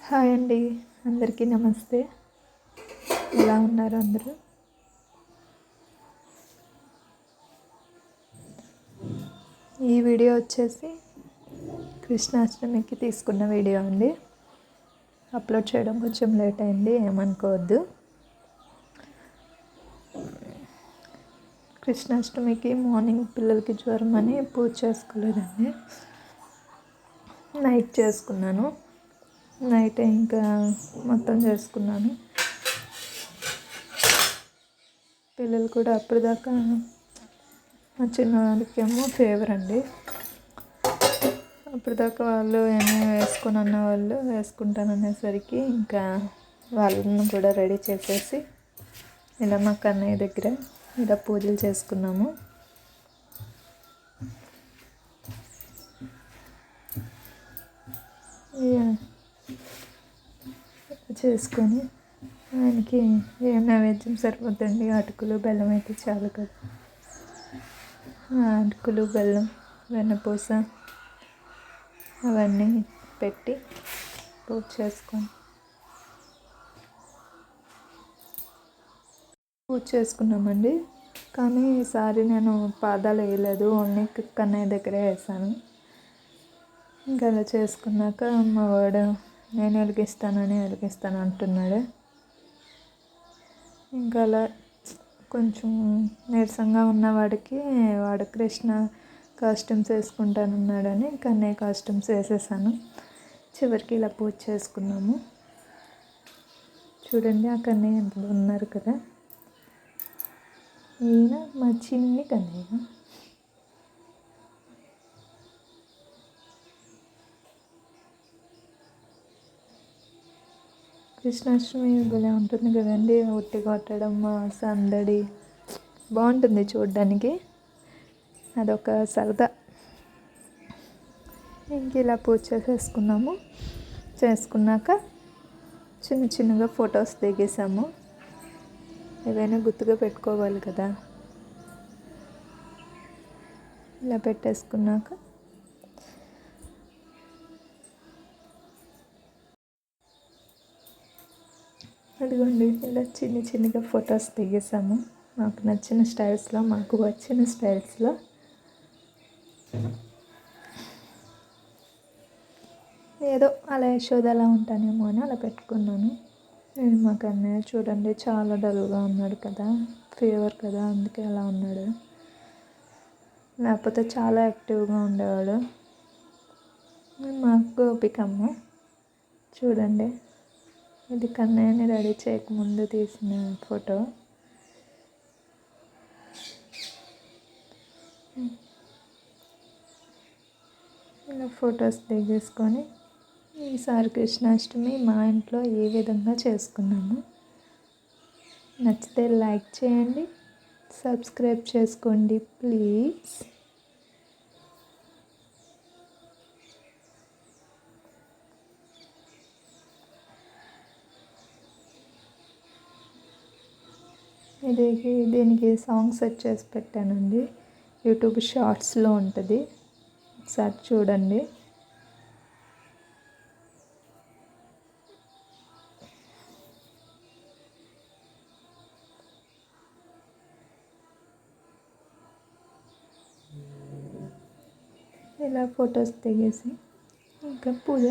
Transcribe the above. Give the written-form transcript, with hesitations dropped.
Hi అండి, అందరికీ నమస్తే. ఎలా ఉన్నారు అందరూ? ఈ వీడియో వచ్చేసి కృష్ణాష్టమికి తీసుకున్న వీడియో అండి. అప్లోడ్ చేయడం కొంచెం లేట్ అయింది, ఏమనుకోవద్దు. కృష్ణాష్టమికి మార్నింగ్ పిల్లలకి జ్వరం అని పూజ చేసుకోలేదండి. నైట్ చేసుకున్నాను. నైట్ ఇంకా మొత్తం చేసుకున్నాను. పిల్లలు కూడా అప్పటిదాకా మా చిన్నవాడికేమో ఫీవర్ అండి. అప్పటిదాకా వాళ్ళు ఏమేమి వేసుకొని అన్న వాళ్ళు వేసుకుంటాననేసరికి ఇంకా వాళ్ళను కూడా రెడీ చేసేసి ఇలా మా కన్నయ్య దగ్గర ఇలా పూజలు చేసుకున్నాము. చేసుకొని ఆయనకి ఏం నైవేద్యం సరిపోద్దండి, అటుకులు బెల్లం అయితే చాలు కదా. అటుకులు బెల్లం వెన్నపూస అవన్నీ పెట్టి పూజ చేసుకున్నామండి. కానీ ఈసారి నేను పాదాలు వేయలేదు, ఓన్లీ కన్నయ్య దగ్గరే వేసాను. ఇంకా అలా చేసుకున్నాక మా వాడు నేను వెలిగిస్తాను అంటున్నాడు. ఇంకా అలా కొంచెం నీరసంగా ఉన్నవాడికి వాడు కృష్ణ కాస్ట్యూమ్స్ వేసుకుంటానన్నాడని కన్నయ్య కాస్ట్యూమ్స్ వేసేసాను. చివరికి ఇలా పూజ చేసుకున్నాము. చూడండి, ఆ కన్నయ్య ఎంత ఉన్నారు కదా. ఈయన మా చిన్ని కన్నయ్య. కృష్ణాష్టమి భలే ఉంటుంది కదండి. ఉట్టి కొట్టడం, సందడి బాగుంటుంది చూడడానికి. అదొక సరదా. ఇంక ఇలా పూజ చేసేసుకున్నాము. చేసుకున్నాక చిన్నగా ఫొటోస్ దిగేసాము. ఏదైనా గుర్తుగా పెట్టుకోవాలి కదా. ఇలా పెట్టేసుకున్నాక అదిగోండి, ఇలా చిన్నగా ఫొటోస్ దిగేసాము. మాకు నచ్చిన స్టైల్స్లో, మాకు వచ్చిన స్టైల్స్లో. ఏదో అలా యశోద అలా ఉంటానేమో అని అలా పెట్టుకున్నాను. నేను మా కన్నయ్య చూడండి చాలా డల్గా ఉన్నాడు కదా, ఫీవర్ కదా, అందుకే అలా ఉన్నాడు. లేకపోతే చాలా యాక్టివ్గా ఉండేవాడు. మా గోపికమ్మ చూడండి, ఇది కన్నయ్యని రెడీ చేయకముందు తీసిన ఫోటో. ఇలా ఫొటోస్ దిగేసుకొని ఈసారి కృష్ణాష్టమి మా ఇంట్లో ఏ విధంగా చేసుకున్నాము. నచ్చితే లైక్ చేయండి, సబ్స్క్రైబ్ చేసుకోండి ప్లీజ్. దీనికి సాంగ్ సెట్ చేసి పెట్టానండి. యూట్యూబ్ షార్ట్స్లో ఉంటుంది, ఒకసారి చూడండి. ఇలా ఫొటోస్ దిగేసి ఇంకా పూజ